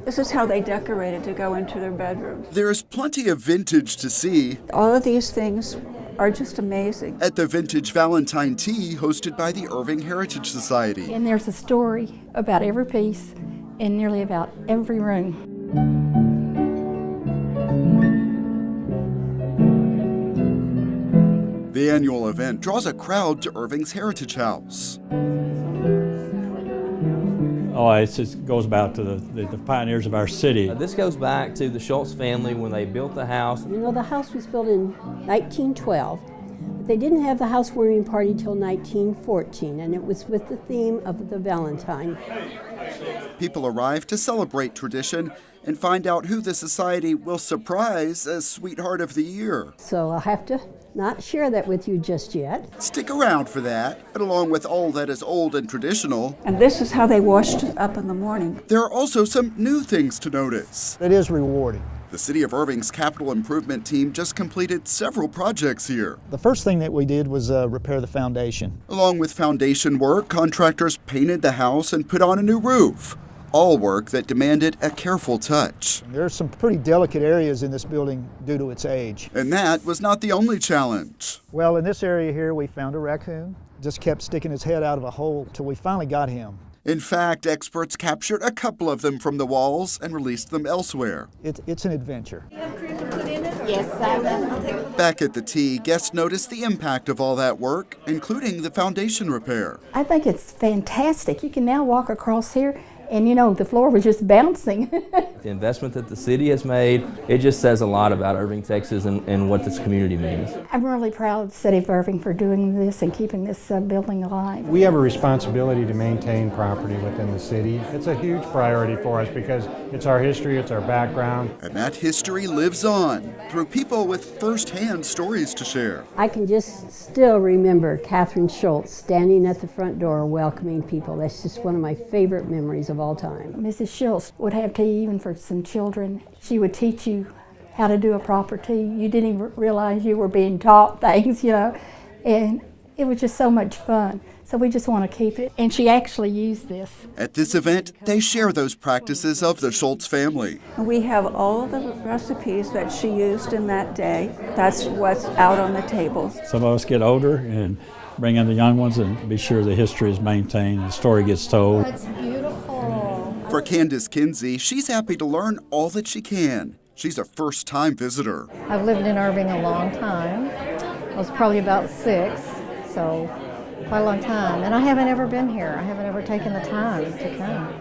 This is how they decorated to go into their bedrooms. There's plenty of vintage to see. All of these things are just amazing. At the Vintage Valentine Tea hosted by the Irving Heritage Society. And there's a story about every piece in nearly about every room. The annual event draws a crowd to Irving's Heritage House. Oh, it just goes back to the pioneers of our city. This goes back to the Schultze family when they built the house. You know, the house was built in 1912, but they didn't have the housewarming party till 1914, and it was with the theme of the Valentine. People arrive to celebrate tradition and find out who the society will surprise as Sweetheart of the Year. So I'll have to not share that with you just yet. Stick around for that, but along with all that is old and traditional. And this is how they washed up in the morning. There are also some new things to notice. It is rewarding. The City of Irving's capital improvement team just completed several projects here. The first thing that we did was repair the foundation. Along with foundation work, contractors painted the house and put on a new roof. All work that demanded a careful touch. There are some pretty delicate areas in this building due to its age. And that was not the only challenge. Well, in this area here, we found a raccoon. Just kept sticking his head out of a hole till we finally got him. In fact, experts captured a couple of them from the walls and released them elsewhere. It's an adventure. You have cream to put in it? Yes, I will. Back at the tea, guests noticed the impact of all that work, including the foundation repair. I think it's fantastic. You can now walk across here and you know, the floor was just bouncing. The investment that the city has made, it just says a lot about Irving, Texas and what this community means. I'm really proud of the City of Irving for doing this and keeping this building alive. We have a responsibility to maintain property within the city. It's a huge priority for us because it's our history, it's our background. And that history lives on through people with first-hand stories to share. I can just still remember Catherine Schultze standing at the front door welcoming people. That's just one of my favorite memories of all time. Mrs. Schultze would have tea even for some children. She would teach you how to do a proper tea. You didn't even realize you were being taught things, you know, and it was just so much fun. So we just want to keep it. And she actually used this. At this event, they share those practices of the Schultze family. We have all of the recipes that she used in that day. That's what's out on the table. Some of us get older and bring in the young ones and be sure the history is maintained and the story gets told. That's beautiful. For Candace KINSEY, she's happy to learn all that she can. She's a first-time visitor. I've lived in Irving a long time. I was probably about 6, so quite a long time. And I haven't ever been here. I haven't ever taken the time to come.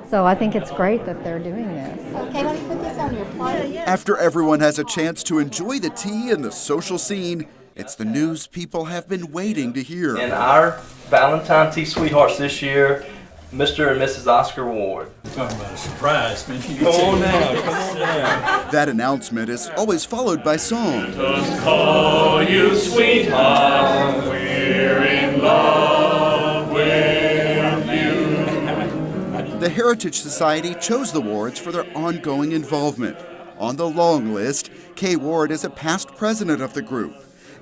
So I think it's great that they're doing this. Okay, let me put this on your plate. After everyone has a chance to enjoy the tea and the social scene, it's the news people have been waiting to hear. And our Valentine Tea Sweethearts this year, Mr. and Mrs. Oscar Ward. Talking about a surprise, man. Come on now. That announcement is always followed by song. Just call you sweetheart, we're in love with you. The Heritage Society chose the Wards for their ongoing involvement. On the long list, Kay Ward is a past president of the group.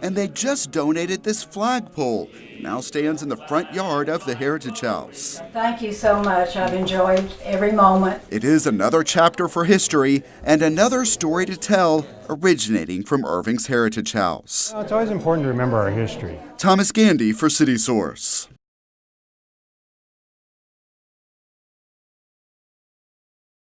And they just donated this flagpole. It now stands in the front yard of the Heritage House. Thank you so much. I've enjoyed every moment. It is another chapter for history and another story to tell, originating from Irving's Heritage House. It's always important to remember our history. Thomas Gandy for City Source.